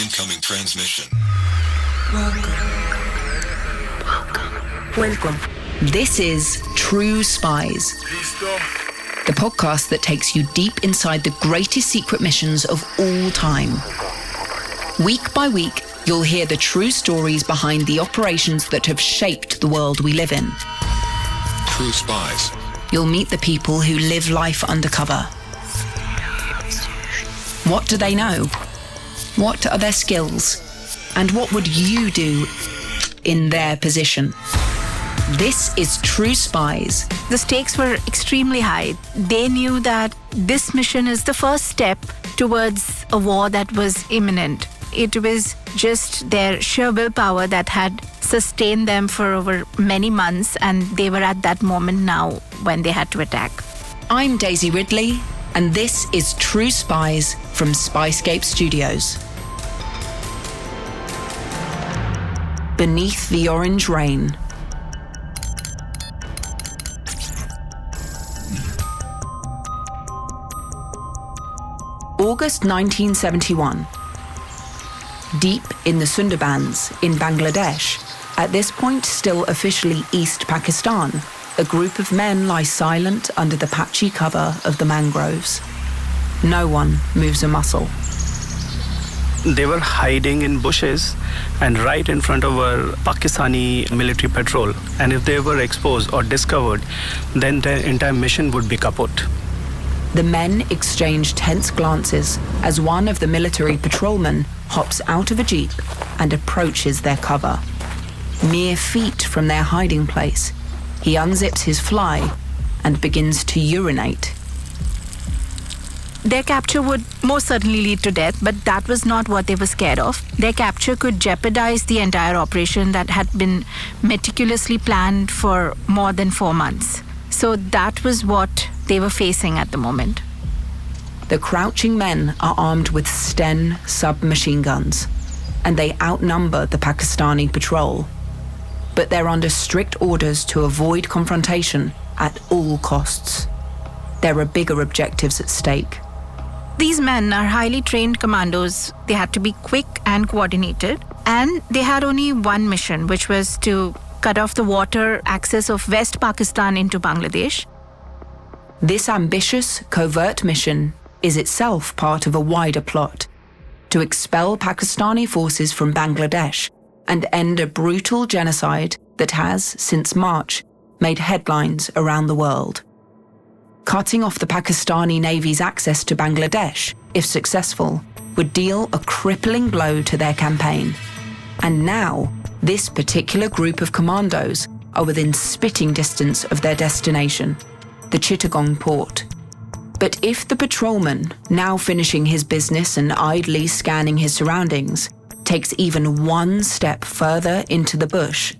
Incoming transmission. Welcome. This is True Spies, the podcast that takes you deep inside the greatest secret missions of all time. Week by week, you'll hear the true stories behind the operations that have shaped the world we live in. True Spies. You'll meet the people who live life undercover. What do they know? What are their skills? And what would you do in their position? This is True Spies. The stakes were extremely high. They knew that this mission is the first step towards a war that was imminent. It was just their sheer willpower that had sustained them for over many months, and they were at that moment now when they had to attack. I'm Daisy Ridley, and this is True Spies from Spyscape Studios. Beneath the orange rain. August 1971. Deep in the Sundarbans in Bangladesh, at this point still officially East Pakistan, a group of men lie silent under the patchy cover of the mangroves. No one moves a muscle. They were hiding in bushes and right in front of our Pakistani military patrol. And if they were exposed or discovered, then the entire mission would be kaput. The men exchange tense glances as one of the military patrolmen hops out of a jeep and approaches their cover. Mere feet from their hiding place, he unzips his fly and begins to urinate. Their capture would most certainly lead to death, but that was not what they were scared of. Their capture could jeopardize the entire operation that had been meticulously planned for more than 4 months. So that was what they were facing at the moment. The crouching men are armed with Sten submachine guns, and they outnumber the Pakistani patrol. But they're under strict orders to avoid confrontation at all costs. There are bigger objectives at stake. These men are highly trained commandos. They had to be quick and coordinated, and they had only one mission, which was to cut off the water access of West Pakistan into Bangladesh. This ambitious, covert mission is itself part of a wider plot to expel Pakistani forces from Bangladesh and end a brutal genocide that has, since March, made headlines around the world. Cutting off the Pakistani Navy's access to Bangladesh, if successful, would deal a crippling blow to their campaign. And now, this particular group of commandos are within spitting distance of their destination, the Chittagong port. But if the patrolman, now finishing his business and idly scanning his surroundings, takes even one step further into the bush,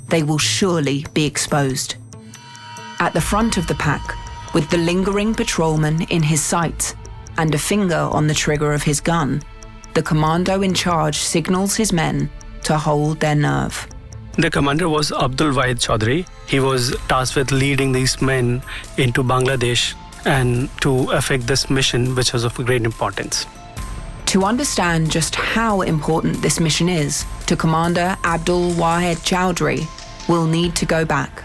they will surely be exposed. At the front of the pack, with the lingering patrolman in his sights and a finger on the trigger of his gun, the commando in charge signals his men to hold their nerve. The commander was Abdul Wahid Chaudhry. He was tasked with leading these men into Bangladesh and to effect this mission, which was of great importance. To understand just how important this mission is to Commander Abdul Wahid Chaudhry, we'll need to go back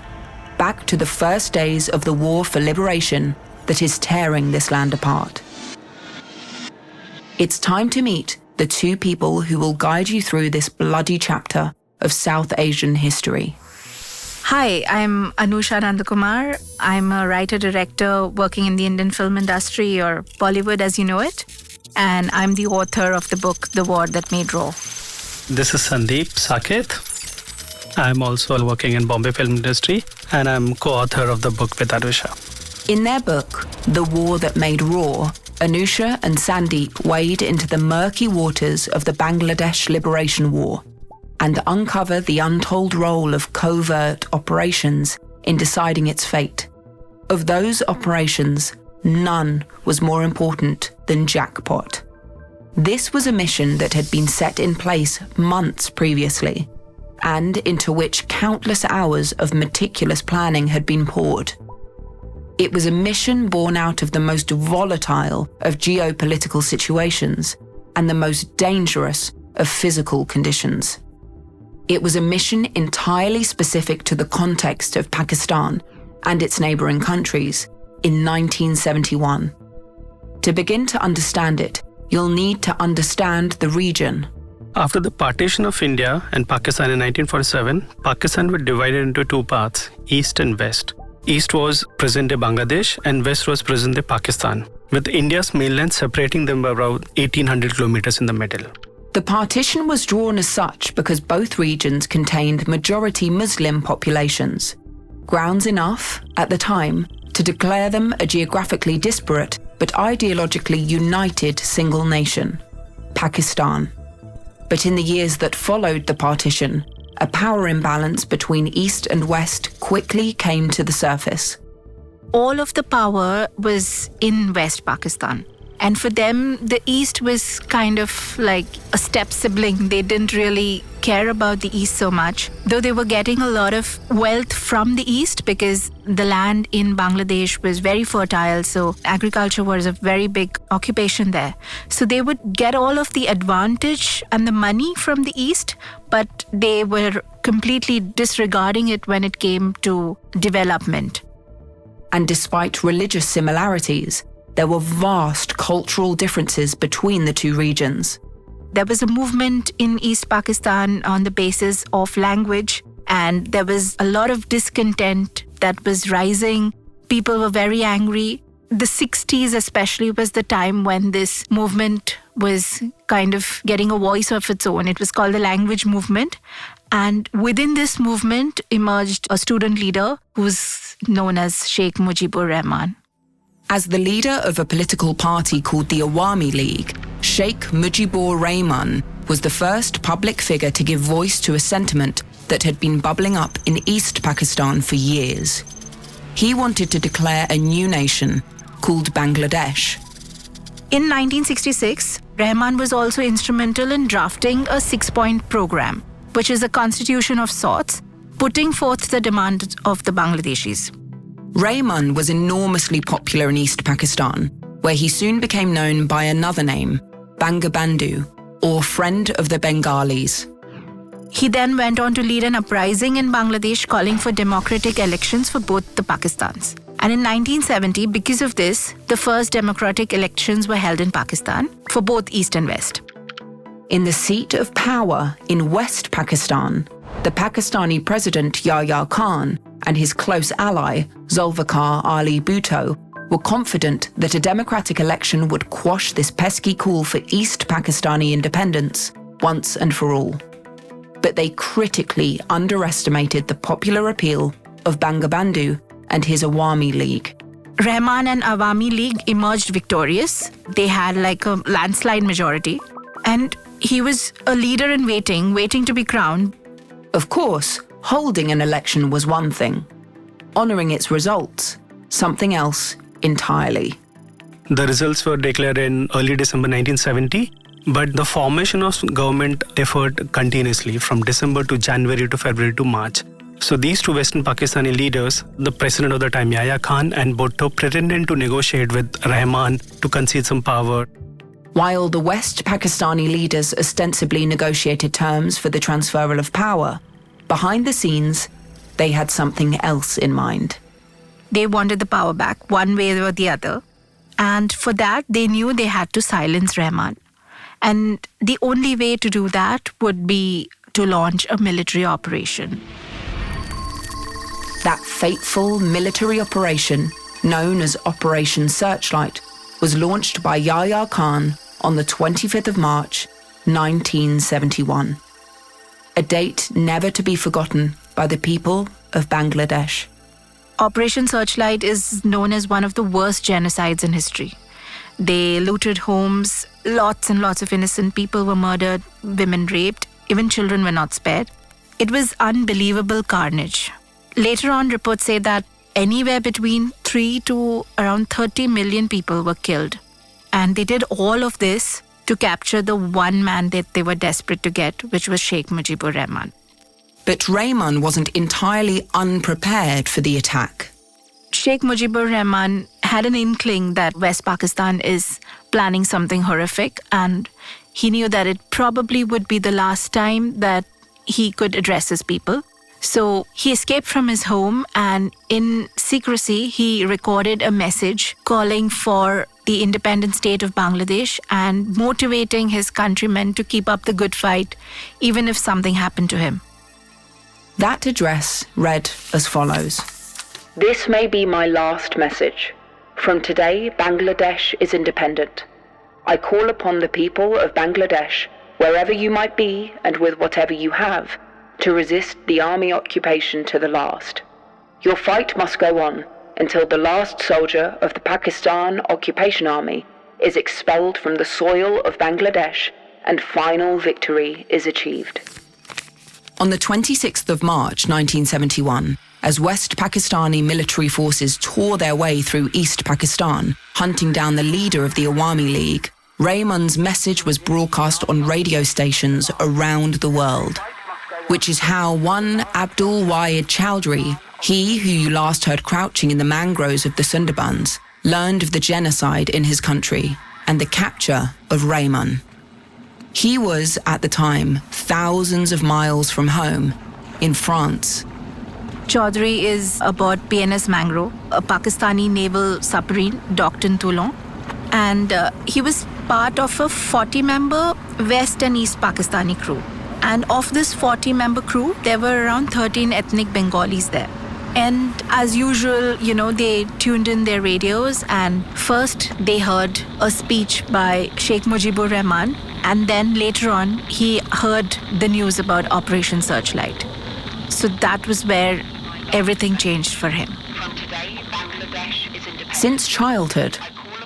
to the first days of the war for liberation that is tearing this land apart. It's time to meet the two people who will guide you through this bloody chapter of South Asian history. Hi, I'm Anusha Nandakumar. I'm a writer-director working in the Indian film industry, or Bollywood as you know it. And I'm the author of the book, The War That Made RAW. This is Sandeep, Saket. I'm also working in Bombay film industry, and I'm co-author of the book with Anusha. In their book, The War That Made RAW, Anusha and Sandeep wade into the murky waters of the Bangladesh Liberation War and uncover the untold role of covert operations in deciding its fate. Of those operations, none was more important than Jackpot. This was a mission that had been set in place months previously, and into which countless hours of meticulous planning had been poured. It was a mission born out of the most volatile of geopolitical situations and the most dangerous of physical conditions. It was a mission entirely specific to the context of Pakistan and its neighbouring countries in 1971. To begin to understand it, you'll need to understand the region. After the partition of India and Pakistan in 1947, Pakistan was divided into two parts, East and West. East was present-day Bangladesh and West was present-day Pakistan, with India's mainland separating them by around 1,800 kilometers in the middle. The partition was drawn as such because both regions contained majority Muslim populations, grounds enough, at the time, to declare them a geographically disparate but ideologically united single nation, Pakistan. But in the years that followed the partition, a power imbalance between East and West quickly came to the surface. All of the power was in West Pakistan. And for them, the East was kind of like a step sibling. They didn't really care about the East so much, though they were getting a lot of wealth from the East because the land in Bangladesh was very fertile, so agriculture was a very big occupation there. So they would get all of the advantage and the money from the East, but they were completely disregarding it when it came to development. And despite religious similarities, there were vast cultural differences between the two regions. There was a movement in East Pakistan on the basis of language, and there was a lot of discontent that was rising. People were very angry. The 60s especially was the time when this movement was kind of getting a voice of its own. It was called the language movement. And within this movement emerged a student leader who's known as Sheikh Mujibur Rahman. As the leader of a political party called the Awami League, Sheikh Mujibur Rahman was the first public figure to give voice to a sentiment that had been bubbling up in East Pakistan for years. He wanted to declare a new nation called Bangladesh. In 1966, Rahman was also instrumental in drafting a 6-point program, which is a constitution of sorts, putting forth the demands of the Bangladeshis. Rahman was enormously popular in East Pakistan, where he soon became known by another name, Bangabandhu, or Friend of the Bengalis. He then went on to lead an uprising in Bangladesh calling for democratic elections for both the Pakistans. And in 1970, because of this, the first democratic elections were held in Pakistan for both East and West. In the seat of power in West Pakistan, the Pakistani president Yahya Khan and his close ally, Zulfikar Ali Bhutto, were confident that a democratic election would quash this pesky call for East Pakistani independence once and for all. But they critically underestimated the popular appeal of Bangabandhu and his Awami League. Rahman and Awami League emerged victorious. They had like a landslide majority. And he was a leader in waiting to be crowned. Of course, holding an election was one thing. Honouring its results, something else entirely. The results were declared in early December 1970, but the formation of government differed continuously from December to January to February to March. So these two Western Pakistani leaders, the president of the time Yahya Khan and Bhutto, pretended to negotiate with Rahman to concede some power. While the West Pakistani leaders ostensibly negotiated terms for the transferal of power, behind the scenes, they had something else in mind. They wanted the power back, one way or the other. And for that, they knew they had to silence Rahman. And the only way to do that would be to launch a military operation. That fateful military operation, known as Operation Searchlight, was launched by Yahya Khan on the 25th of March, 1971. A date never to be forgotten by the people of Bangladesh. Operation Searchlight is known as one of the worst genocides in history. They looted homes, lots and lots of innocent people were murdered, women raped, even children were not spared. It was unbelievable carnage. Later on, reports say that anywhere between 3 to around 30 million people were killed. And they did all of this to capture the one man that they were desperate to get, which was Sheikh Mujibur Rahman. But Rahman wasn't entirely unprepared for the attack. Sheikh Mujibur Rahman had an inkling that West Pakistan is planning something horrific, and He knew that it probably would be the last time that he could address his people. So he escaped from his home, and in secrecy, he recorded a message calling for the independent state of Bangladesh and motivating his countrymen to keep up the good fight, even if something happened to him. That address read as follows. This may be my last message. From today, Bangladesh is independent. I call upon the people of Bangladesh, wherever you might be and with whatever you have, to resist the army occupation to the last. Your fight must go on until the last soldier of the Pakistan Occupation Army is expelled from the soil of Bangladesh and final victory is achieved. On the 26th of March 1971, as West Pakistani military forces tore their way through East Pakistan, hunting down the leader of the Awami League, Rahman's message was broadcast on radio stations around the world, which is how one Abdul Wahid Chowdhury, he who you last heard crouching in the mangroves of the Sundarbans, learned of the genocide in his country and the capture of Rahman. He was, at the time, thousands of miles from home, in France. Chowdhury is aboard PNS Mangrove, a Pakistani naval submarine docked in Toulon. And he was part of a 40-member West and East Pakistani crew. And of this 40-member crew, there were around 13 ethnic Bengalis there. And as usual, they tuned in their radios, and first they heard a speech by Sheikh Mujibur Rahman, and then later on he heard the news about Operation Searchlight. So that was where everything changed for him. Since childhood,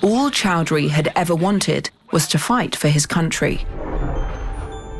all Chowdhury had ever wanted was to fight for his country.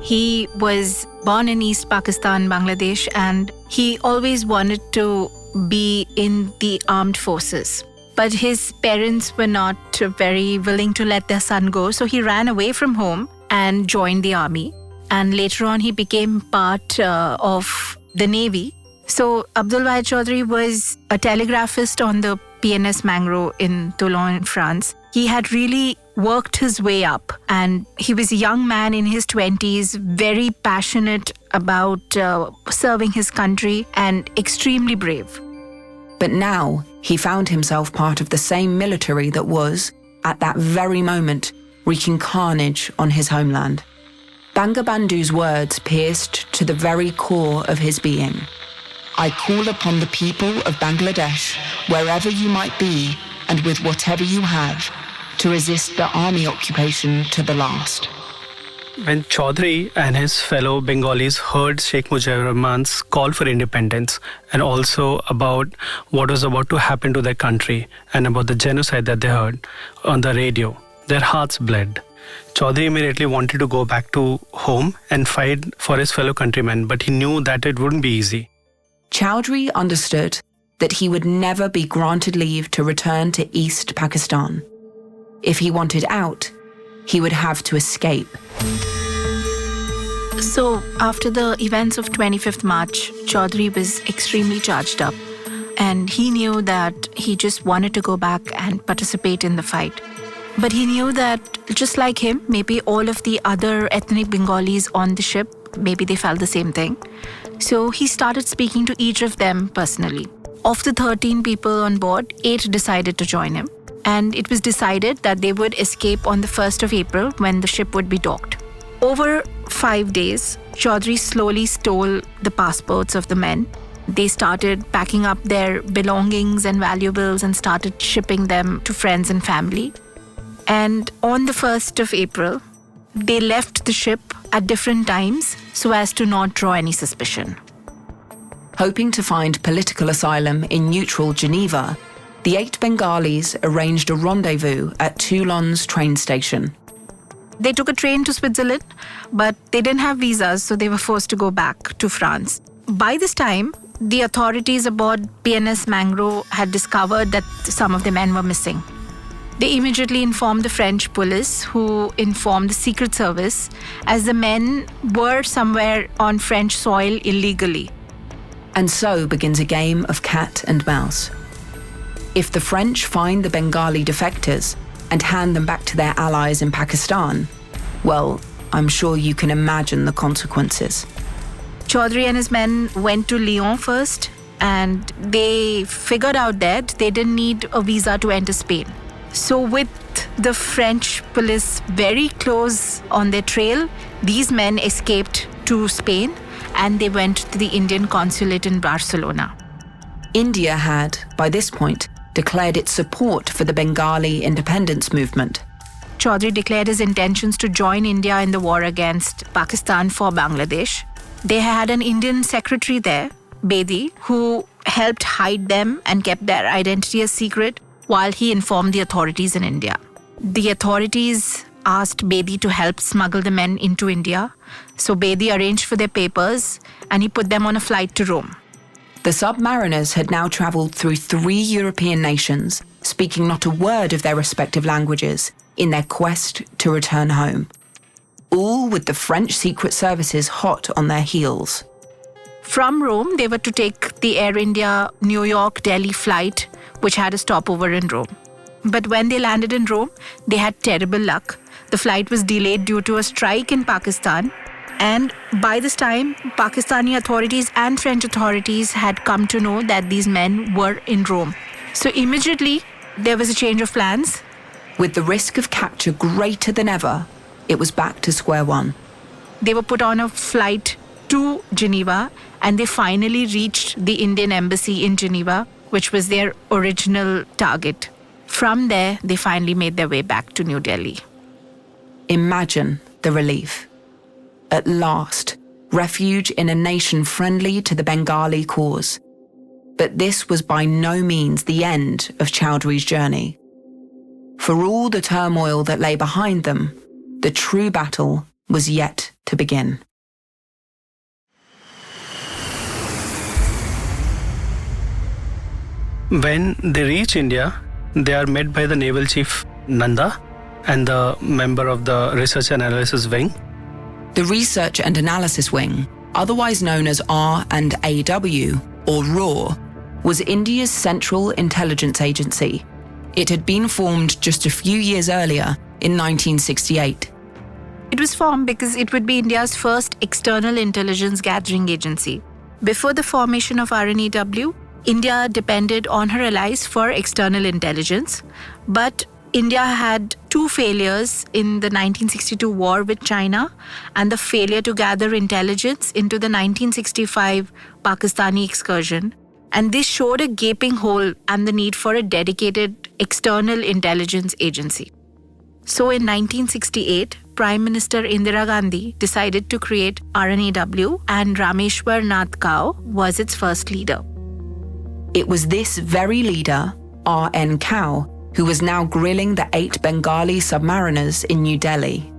He was born in East Pakistan, Bangladesh, and he always wanted to be in the armed forces. But his parents were not very willing to let their son go, so he ran away from home and joined the army. And later on, he became part of the Navy. So Abdul Wahid Chowdhury was a telegraphist on the PNS Mangrove in Toulon, in France. He had really worked his way up, and he was a young man in his 20s, very passionate about serving his country and extremely brave. But now he found himself part of the same military that was, at that very moment, wreaking carnage on his homeland. Bangabandhu's words pierced to the very core of his being. I call upon the people of Bangladesh, wherever you might be and with whatever you have, to resist the army occupation to the last. When Chowdhury and his fellow Bengalis heard Sheikh Mujibur Rahman's call for independence and also about what was about to happen to their country and about the genocide that they heard on the radio, their hearts bled. Chowdhury immediately wanted to go back to home and fight for his fellow countrymen, but he knew that it wouldn't be easy. Chowdhury understood that he would never be granted leave to return to East Pakistan. If he wanted out, he would have to escape. So after the events of 25th March, Chowdhury was extremely charged up, and he knew that he just wanted to go back and participate in the fight. But he knew that just like him, maybe all of the other ethnic Bengalis on the ship, maybe they felt the same thing. So he started speaking to each of them personally. Of the 13 people on board, 8 decided to join him. And it was decided that they would escape on the 1st of April when the ship would be docked. Over 5 days, Chowdhury slowly stole the passports of the men. They started packing up their belongings and valuables and started shipping them to friends and family. And on the 1st of April, they left the ship at different times so as to not draw any suspicion. Hoping to find political asylum in neutral Geneva, the 8 Bengalis arranged a rendezvous at Toulon's train station. They took a train to Switzerland, but they didn't have visas, so they were forced to go back to France. By this time, the authorities aboard PNS Mangrove had discovered that some of the men were missing. They immediately informed the French police, who informed the Secret Service, as the men were somewhere on French soil illegally. And so begins a game of cat and mouse. If the French find the Bengali defectors and hand them back to their allies in Pakistan, well, I'm sure you can imagine the consequences. Chaudhry and his men went to Lyon first, and they figured out that they didn't need a visa to enter Spain. So with the French police very close on their trail, these men escaped to Spain and they went to the Indian consulate in Barcelona. India had, by this point, declared its support for the Bengali independence movement. Chaudhry declared his intentions to join India in the war against Pakistan for Bangladesh. They had an Indian secretary there, Bedi, who helped hide them and kept their identity a secret while he informed the authorities in India. The authorities asked Bedi to help smuggle the men into India. So Bedi arranged for their papers and he put them on a flight to Rome. The submariners had now travelled through 3 European nations, speaking not a word of their respective languages, in their quest to return home. All with the French secret services hot on their heels. From Rome, they were to take the Air India New York-Delhi flight, which had a stopover in Rome. But when they landed in Rome, they had terrible luck. The flight was delayed due to a strike in Pakistan. And by this time, Pakistani authorities and French authorities had come to know that these men were in Rome. So immediately, there was a change of plans. With the risk of capture greater than ever, it was back to square one. They were put on a flight to Geneva and they finally reached the Indian embassy in Geneva, which was their original target. From there, they finally made their way back to New Delhi. Imagine the relief. At last, refuge in a nation friendly to the Bengali cause. But this was by no means the end of Chaudhry's journey. For all the turmoil that lay behind them, the true battle was yet to begin. When they reach India, they are met by the naval chief Nanda and the member of the research analysis wing. The Research and Analysis Wing, otherwise known as R&AW, or RAW, was India's central intelligence agency. It had been formed just a few years earlier, in 1968. It was formed because it would be India's first external intelligence gathering agency. Before the formation of R&AW, India depended on her allies for external intelligence, but India had 2 failures in the 1962 war with China and the failure to gather intelligence into the 1965 Pakistani excursion. And this showed a gaping hole and the need for a dedicated external intelligence agency. So in 1968, Prime Minister Indira Gandhi decided to create R&AW and Rameshwar Nath Kao was its first leader. It was this very leader, R.N. Kao, who was now grilling the 8 Bengali submariners in New Delhi.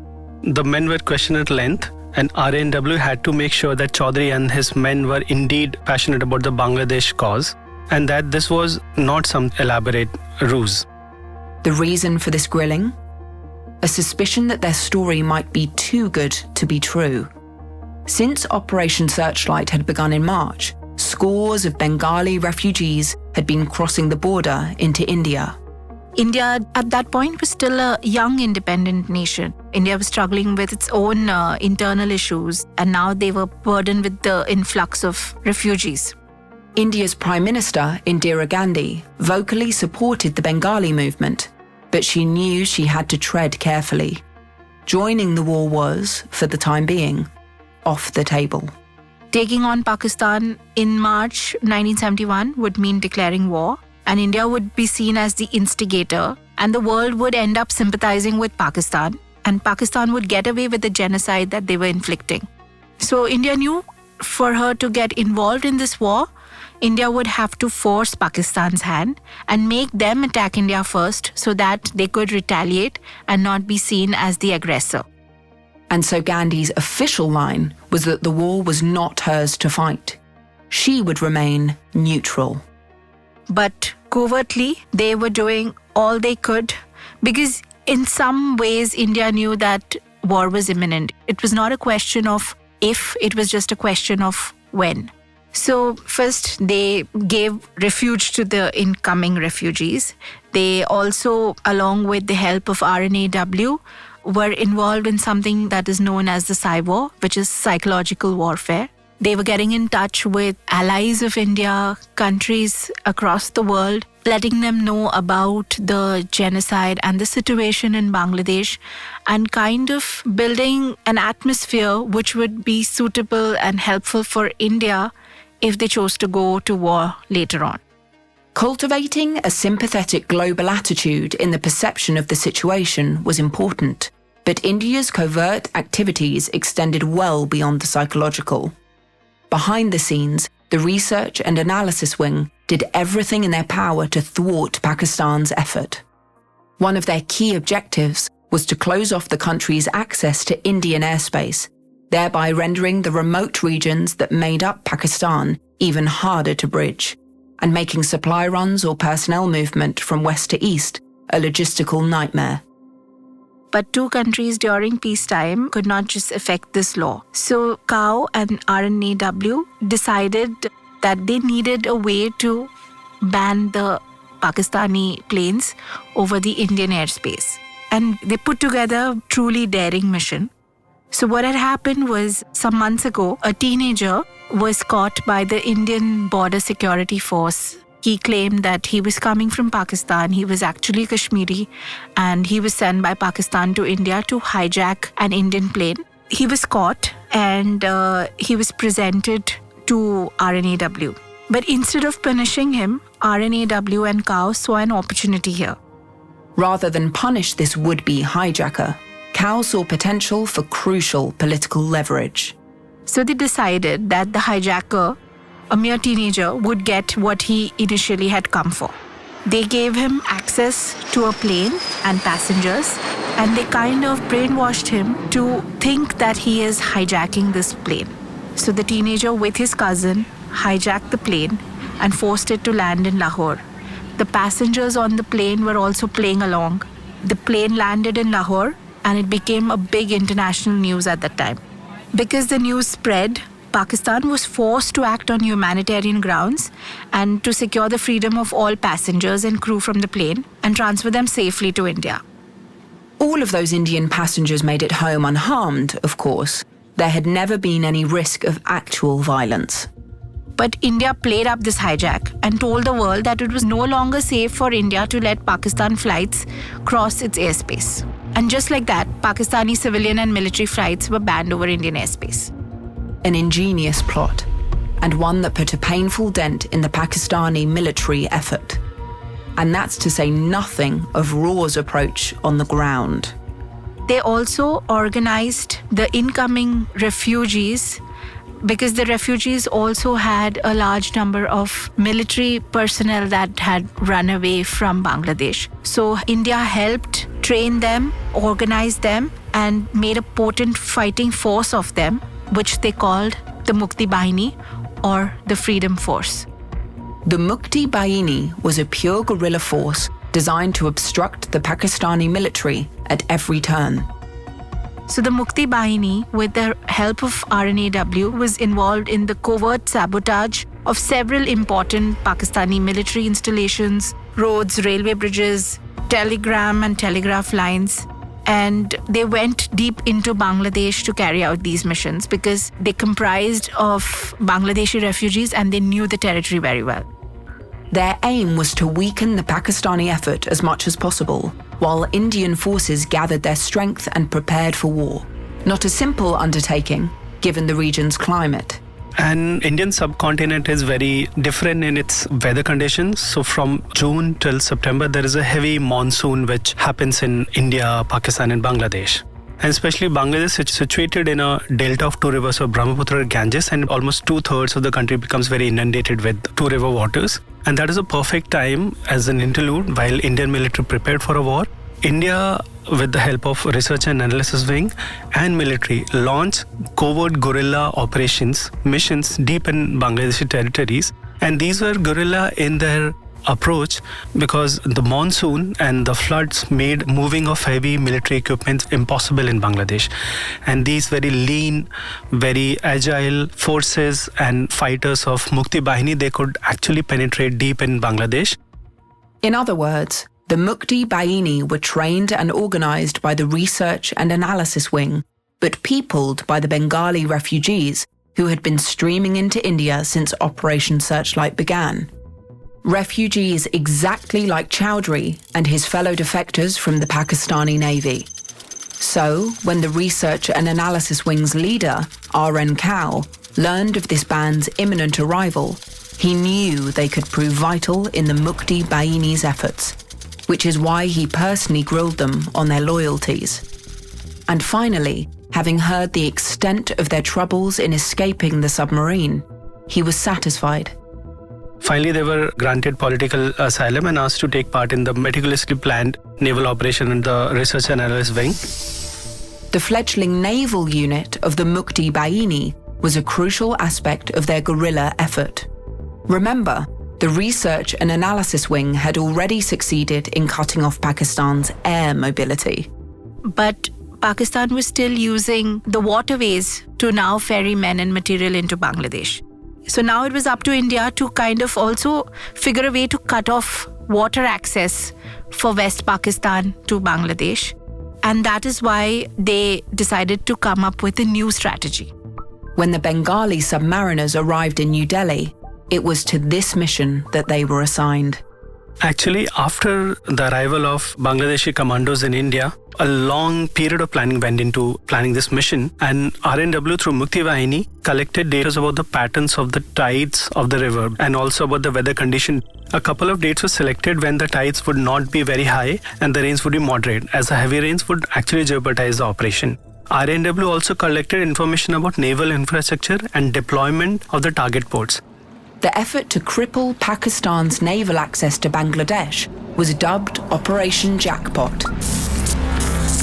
The men were questioned at length, and R&AW had to make sure that Chaudhry and his men were indeed passionate about the Bangladesh cause, and that this was not some elaborate ruse. The reason for this grilling? A suspicion that their story might be too good to be true. Since Operation Searchlight had begun in March, scores of Bengali refugees had been crossing the border into India. India at that point was still a young independent nation. India was struggling with its own internal issues, and now they were burdened with the influx of refugees. India's Prime Minister, Indira Gandhi, vocally supported the Bengali movement, but she knew she had to tread carefully. Joining the war was, for the time being, off the table. Taking on Pakistan in March 1971 would mean declaring war, and India would be seen as the instigator, and the world would end up sympathizing with Pakistan, and Pakistan would get away with the genocide that they were inflicting. So India knew for her to get involved in this war, India would have to force Pakistan's hand and make them attack India first so that they could retaliate and not be seen as the aggressor. And so Gandhi's official line was that the war was not hers to fight. She would remain neutral. But covertly, they were doing all they could because in some ways, India knew that war was imminent. It was not a question of if, it was just a question of when. So first, they gave refuge to the incoming refugees. They also, along with the help of R&AW, were involved in something that is known as the Psy War, which is psychological warfare. They were getting in touch with allies of India, countries across the world, letting them know about the genocide and the situation in Bangladesh, and kind of building an atmosphere which would be suitable and helpful for India if they chose to go to war later on. Cultivating a sympathetic global attitude in the perception of the situation was important, but India's covert activities extended well beyond the psychological. Behind the scenes, the research and analysis wing did everything in their power to thwart Pakistan's effort. One of their key objectives was to close off the country's access to Indian airspace, thereby rendering the remote regions that made up Pakistan even harder to bridge, and making supply runs or personnel movement from west to east a logistical nightmare. But two countries during peacetime could not just affect this law. So COW and R&AW decided that they needed a way to ban the Pakistani planes over the Indian airspace. And they put together a truly daring mission. So what had happened was, some months ago, a teenager was caught by the Indian Border Security Force. He claimed that he was coming from Pakistan. He was actually Kashmiri, and he was sent by Pakistan to India to hijack an Indian plane. He was caught and he was presented to R&AW. But instead of punishing him, R&AW and COW saw an opportunity here. Rather than punish this would-be hijacker, COW saw potential for crucial political leverage. So they decided that the hijacker, a mere teenager, would get what he initially had come for. They gave him access to a plane and passengers, and they kind of brainwashed him to think that he is hijacking this plane. So the teenager with his cousin hijacked the plane and forced it to land in Lahore. The passengers on the plane were also playing along. The plane landed in Lahore, and it became a big international news at that time. Because the news spread, Pakistan was forced to act on humanitarian grounds and to secure the freedom of all passengers and crew from the plane and transfer them safely to India. All of those Indian passengers made it home unharmed, of course. There had never been any risk of actual violence. But India played up this hijack and told the world that it was no longer safe for India to let Pakistan flights cross its airspace. And just like that, Pakistani civilian and military flights were banned over Indian airspace. An ingenious plot, and one that put a painful dent in the Pakistani military effort. And that's to say nothing of RAW's approach on the ground. They also organized the incoming refugees, because the refugees also had a large number of military personnel that had run away from Bangladesh. So India helped train them, organize them, and made a potent fighting force of them, which they called the Mukti Bahini, or the Freedom Force. The Mukti Bahini was a pure guerrilla force designed to obstruct the Pakistani military at every turn. So the Mukti Bahini, with the help of R&AW, was involved in the covert sabotage of several important Pakistani military installations, roads, railway bridges, telegram and telegraph lines. And they went deep into Bangladesh to carry out these missions because they comprised of Bangladeshi refugees and they knew the territory very well. Their aim was to weaken the Pakistani effort as much as possible, while Indian forces gathered their strength and prepared for war. Not a simple undertaking, given the region's climate. And Indian subcontinent is very different in its weather conditions. So from June till September, there is a heavy monsoon which happens in India, Pakistan and Bangladesh. And especially Bangladesh is situated in a delta of two rivers of Brahmaputra and Ganges, and almost 2/3 of the country becomes very inundated with two river waters. And that is a perfect time as an interlude while Indian military prepared for a war. India, with the help of research and analysis wing and military, launched covert guerrilla operations, missions deep in Bangladeshi territories. And these were guerrilla in their approach because the monsoon and the floods made moving of heavy military equipment impossible in Bangladesh. And these very lean, very agile forces and fighters of Mukti Bahini, they could actually penetrate deep in Bangladesh. In other words, The Mukti Bahini were trained and organised by the Research and Analysis Wing, but peopled by the Bengali refugees who had been streaming into India since Operation Searchlight began. Refugees exactly like Chowdhury and his fellow defectors from the Pakistani Navy. So, when the Research and Analysis Wing's leader, R&AW, learned of this band's imminent arrival, he knew they could prove vital in the Mukti Bahini's efforts, which is why he personally grilled them on their loyalties. And finally, having heard the extent of their troubles in escaping the submarine, he was satisfied. Finally, they were granted political asylum and asked to take part in the meticulously planned naval operation in the Research and Analysis Wing. The fledgling naval unit of the Mukti Bahini was a crucial aspect of their guerrilla effort. Remember, the Research and Analysis Wing had already succeeded in cutting off Pakistan's air mobility. But Pakistan was still using the waterways to now ferry men and material into Bangladesh. So now it was up to India to kind of also figure a way to cut off water access for West Pakistan to Bangladesh. And that is why they decided to come up with a new strategy. When the Bengali submariners arrived in New Delhi, it was to this mission that they were assigned. Actually, after the arrival of Bangladeshi commandos in India, a long period of planning went into planning this mission, and R&AW through Mukti Bahini collected data about the patterns of the tides of the river and also about the weather condition. A couple of dates were selected when the tides would not be very high and the rains would be moderate, as the heavy rains would actually jeopardize the operation. R&AW also collected information about naval infrastructure and deployment of the target ports. The effort to cripple Pakistan's naval access to Bangladesh was dubbed Operation Jackpot.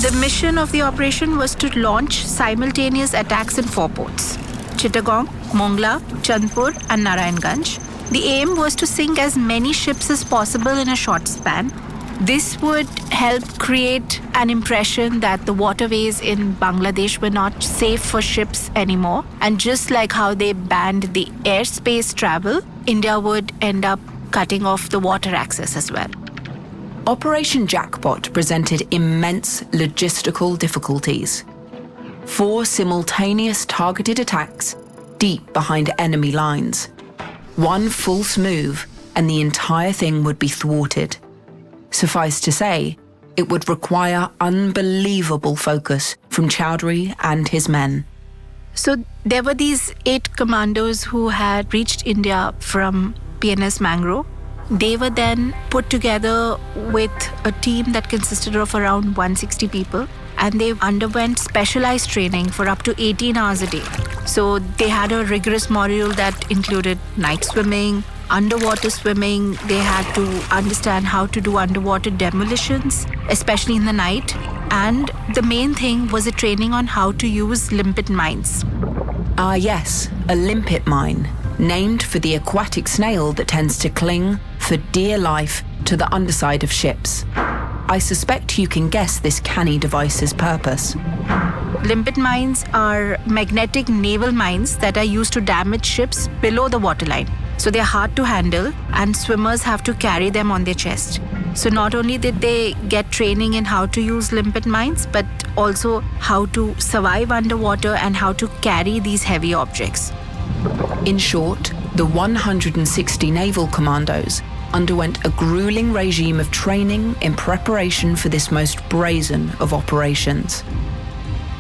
The mission of the operation was to launch simultaneous attacks in 4 ports: Chittagong, Mongla, Chandpur and Narayanganj. The aim was to sink as many ships as possible in a short span. This would help create an impression that the waterways in Bangladesh were not safe for ships anymore. And just like how they banned the airspace travel, India would end up cutting off the water access as well. Operation Jackpot presented immense logistical difficulties. 4 simultaneous targeted attacks deep behind enemy lines. One false move and the entire thing would be thwarted. Suffice to say, it would require unbelievable focus from Chowdhury and his men. So there were these 8 commandos who had reached India from PNS Mangrove. They were then put together with a team that consisted of around 160 people, and they underwent specialized training for up to 18 hours a day. So they had a rigorous module that included night swimming, underwater swimming. They had to understand how to do underwater demolitions, especially in the night. And the main thing was a training on how to use limpet mines. Ah yes, a limpet mine, named for the aquatic snail that tends to cling for dear life to the underside of ships. I suspect you can guess this canny device's purpose. Limpet mines are magnetic naval mines that are used to damage ships below the waterline. So they're hard to handle, and swimmers have to carry them on their chest. So not only did they get training in how to use limpet mines, but also how to survive underwater and how to carry these heavy objects. In short, the 160 naval commandos underwent a grueling regime of training in preparation for this most brazen of operations.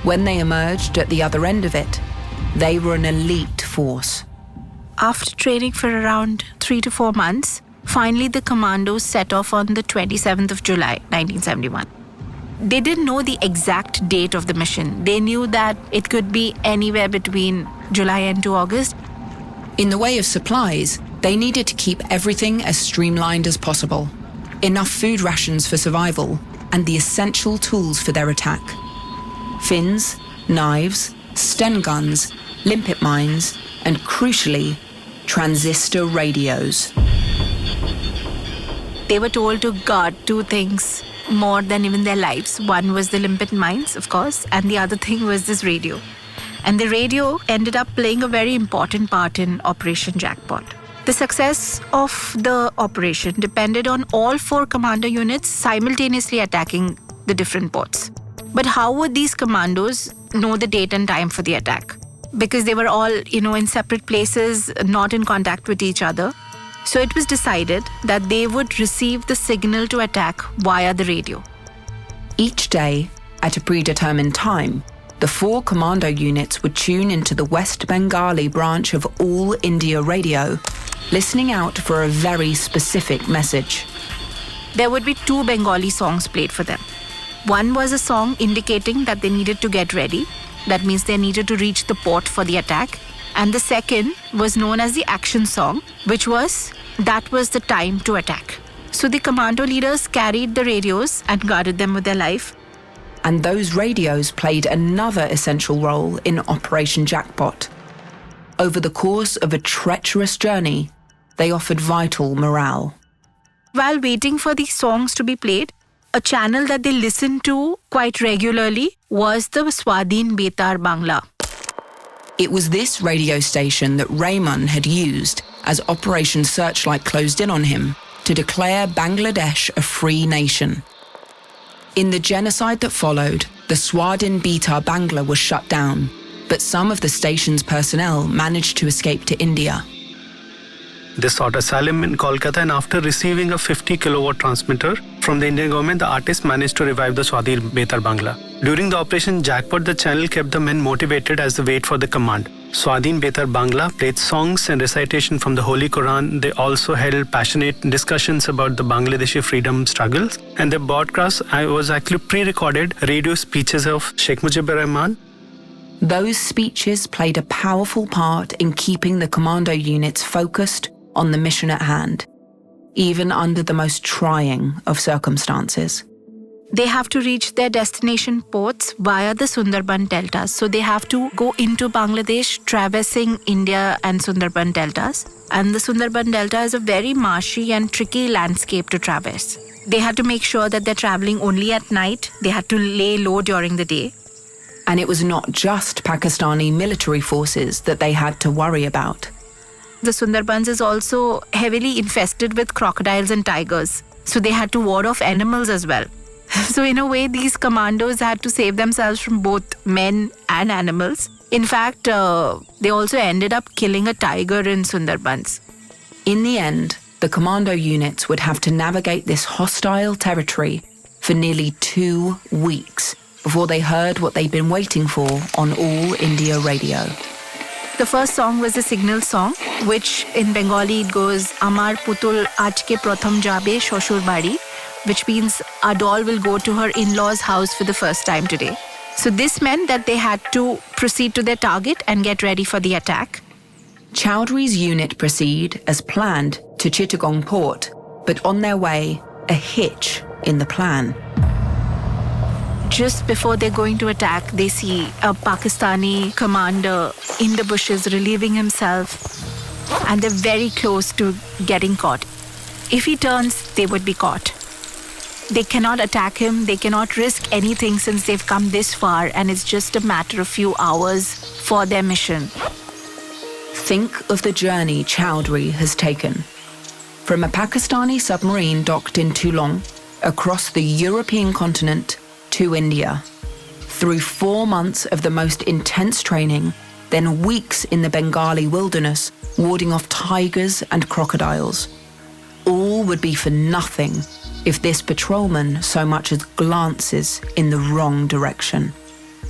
When they emerged at the other end of it, they were an elite force. After training for around 3 to 4 months, finally the commandos set off on the 27th of July, 1971. They didn't know the exact date of the mission. They knew that it could be anywhere between July and to August. In the way of supplies, they needed to keep everything as streamlined as possible. Enough food rations for survival, and the essential tools for their attack. Fins, knives, Sten guns, limpet mines, and crucially, transistor radios. They were told to guard 2 things more than even their lives. One was the limpet mines, of course, and the other thing was this radio. And the radio ended up playing a very important part in Operation Jackpot. The success of the operation depended on all 4 commando units simultaneously attacking the different ports. But how would these commandos know the date and time for the attack? Because they were all, in separate places, not in contact with each other. So it was decided that they would receive the signal to attack via the radio. Each day, at a predetermined time, the 4 commando units would tune into the West Bengali branch of All India Radio, listening out for a very specific message. There would be 2 Bengali songs played for them. One was a song indicating that they needed to get ready. That means they needed to reach the port for the attack. And the second was known as the action song, which was that was the time to attack. So the commando leaders carried the radios and guarded them with their life. And those radios played another essential role in Operation Jackpot. Over the course of a treacherous journey, they offered vital morale. While waiting for these songs to be played, a channel that they listened to quite regularly was the Swadhin Betar Bangla. It was this radio station that Raymond had used as Operation Searchlight closed in on him to declare Bangladesh a free nation. In the genocide that followed, the Swadhin Betar Bangla was shut down, but some of the station's personnel managed to escape to India. They sought asylum in Kolkata, and after receiving a 50 kilowatt transmitter from the Indian government, the artists managed to revive the Swadhin Betar Bangla. During the Operation Jackpot, the channel kept the men motivated as they wait for the command. Swadhin Betar Bangla played songs and recitation from the Holy Quran. They also held passionate discussions about the Bangladeshi freedom struggles. And the broadcast was actually pre-recorded radio speeches of Sheikh Mujibur Rahman. Those speeches played a powerful part in keeping the commando units focused on the mission at hand, even under the most trying of circumstances. They have to reach their destination ports via the Sundarban deltas. So they have to go into Bangladesh, traversing India and Sundarban deltas. And the Sundarban delta is a very marshy and tricky landscape to traverse. They had to make sure that they're traveling only at night. They had to lay low during the day. And it was not just Pakistani military forces that they had to worry about. The Sundarbans is also heavily infested with crocodiles and tigers. So they had to ward off animals as well. So in a way, these commandos had to save themselves from both men and animals. In fact, they also ended up killing a tiger in Sundarbans. In the end, the commando units would have to navigate this hostile territory for nearly 2 weeks before they heard what they'd been waiting for on All India Radio. The first song was the signal song, which in Bengali it goes, Amar Putul Ajke Pratham Jabe Shoshur Bari, which means our doll will go to her in-laws' house for the first time today. So this meant that they had to proceed to their target and get ready for the attack. Chowdhury's unit proceed as planned to Chittagong port, but on their way, a hitch in the plan. Just before they're going to attack, they see a Pakistani commander in the bushes relieving himself, and they're very close to getting caught. If he turns, they would be caught. They cannot attack him, they cannot risk anything since they've come this far, and it's just a matter of few hours for their mission. Think of the journey Chowdhury has taken. From a Pakistani submarine docked in Toulon, across the European continent to India, through 4 months of the most intense training, then weeks in the Bengali wilderness, warding off tigers and crocodiles. All would be for nothing if this patrolman so much as glances in the wrong direction.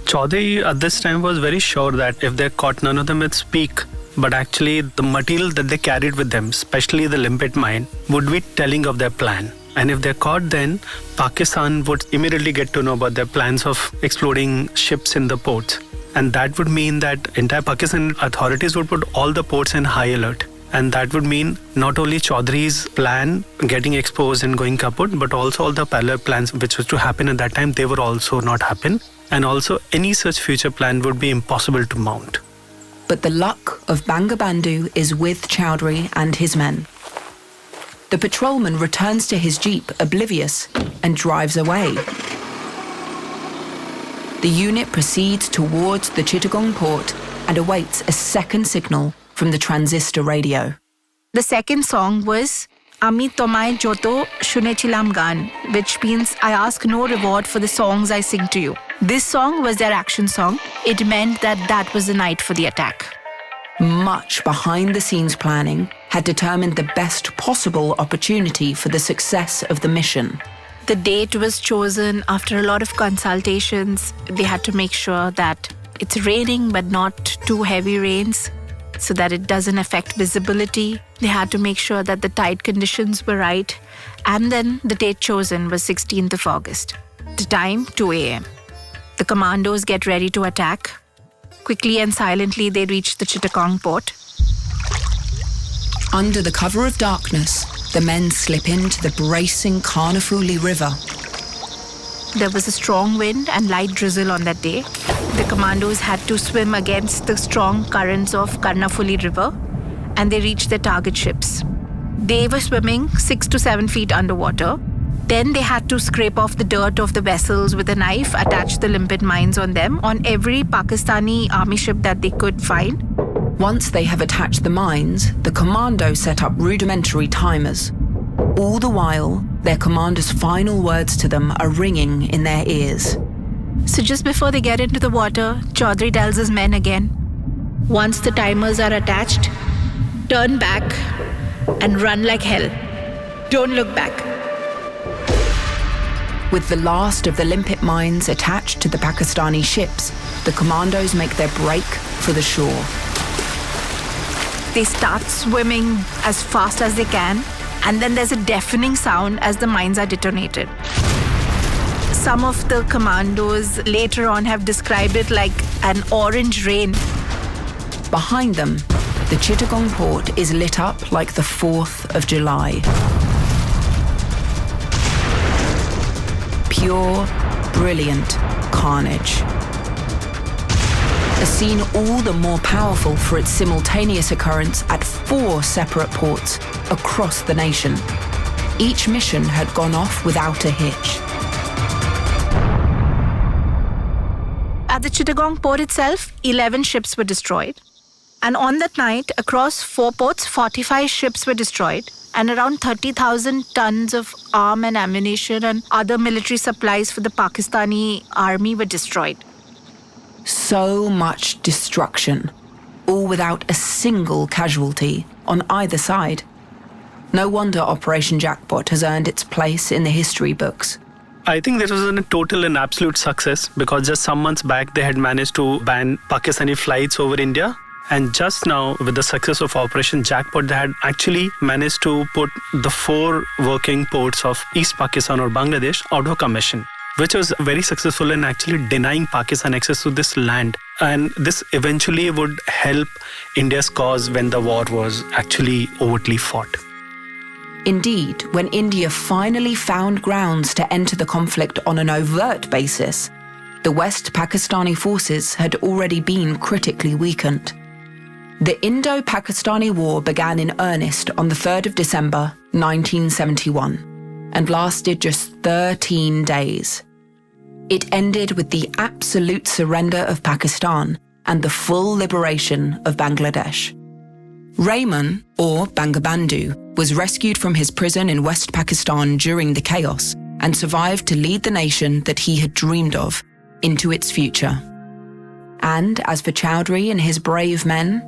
Chaudhary at this time was very sure that if they're caught, none of them would speak. But actually, the material that they carried with them, especially the limpet mine, would be telling of their plan. And if they're caught, then Pakistan would immediately get to know about their plans of exploding ships in the ports. And that would mean that entire Pakistan authorities would put all the ports in high alert. And that would mean not only Chaudhry's plan getting exposed and going kaput, but also all the parallel plans which was to happen at that time, they would also not happen. And also any such future plan would be impossible to mount. But the luck of Bangabandhu is with Chowdhury and his men. The patrolman returns to his jeep oblivious and drives away. The unit proceeds towards the Chittagong port and awaits a second signal from the transistor radio. The second song was Ami Tomai Joto Shunechilam Gan, which means I ask no reward for the songs I sing to you. This song was their action song. It meant that that was the night for the attack. Much behind-the-scenes planning had determined the best possible opportunity for the success of the mission. The date was chosen after a lot of consultations. They had to make sure that it's raining but not too heavy rains so that it doesn't affect visibility. They had to make sure that the tide conditions were right. And then the date chosen was 16th of August. The time, 2 a.m. The commandos get ready to attack. Quickly and silently, they reach the Chittagong port. Under the cover of darkness, the men slip into the bracing Karnafuli River. There was a strong wind and light drizzle on that day. The commandos had to swim against the strong currents of Karnafuli River, and they reached their target ships. They were swimming 6 to 7 feet underwater. Then they had to scrape off the dirt of the vessels with a knife, attach the limpet mines on them, on every Pakistani army ship that they could find. Once they have attached the mines, the commandos set up rudimentary timers. All the while, their commander's final words to them are ringing in their ears. So just before they get into the water, Chaudhry tells his men again, once the timers are attached, turn back and run like hell. Don't look back. With the last of the limpet mines attached to the Pakistani ships, the commandos make their break for the shore. They start swimming as fast as they can, and then there's a deafening sound as the mines are detonated. Some of the commandos later on have described it like an orange rain. Behind them, the Chittagong port is lit up like the 4th of July. Pure, brilliant carnage. A scene all the more powerful for its simultaneous occurrence at 4 separate ports across the nation. Each mission had gone off without a hitch. At the Chittagong port itself, 11 ships were destroyed. And on that night, across 4 ports, 45 ships were destroyed. And around 30,000 tons of arm and ammunition and other military supplies for the Pakistani army were destroyed. So much destruction, all without a single casualty on either side. No wonder Operation Jackpot has earned its place in the history books. I think this was a total and absolute success because just some months back they had managed to ban Pakistani flights over India. And just now, with the success of Operation Jackpot, they had actually managed to put the 4 working ports of East Pakistan or Bangladesh out of commission, which was very successful in actually denying Pakistan access to this land. And this eventually would help India's cause when the war was actually overtly fought. Indeed, when India finally found grounds to enter the conflict on an overt basis, the West Pakistani forces had already been critically weakened. The Indo-Pakistani War began in earnest on the 3rd of December, 1971, and lasted just 13 days. It ended with the absolute surrender of Pakistan and the full liberation of Bangladesh. Rahman, or Bangabandhu, was rescued from his prison in West Pakistan during the chaos and survived to lead the nation that he had dreamed of into its future. And as for Chaudhry and his brave men,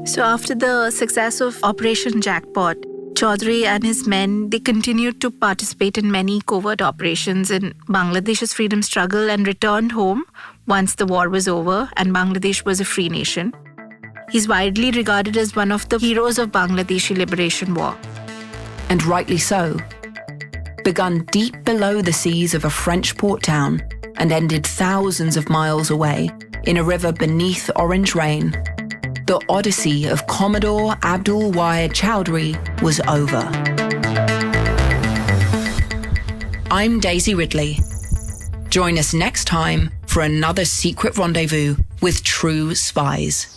so after the success of Operation Jackpot, Chaudhry and his men, they continued to participate in many covert operations in Bangladesh's freedom struggle and returned home once the war was over and Bangladesh was a free nation. He's widely regarded as one of the heroes of Bangladeshi liberation war. And rightly so. Begun deep below the seas of a French port town and ended thousands of miles away in a river beneath orange rain, the odyssey of Commodore Abdul Wahid Chaudhry was over. I'm Daisy Ridley. Join us next time for another secret rendezvous with true spies.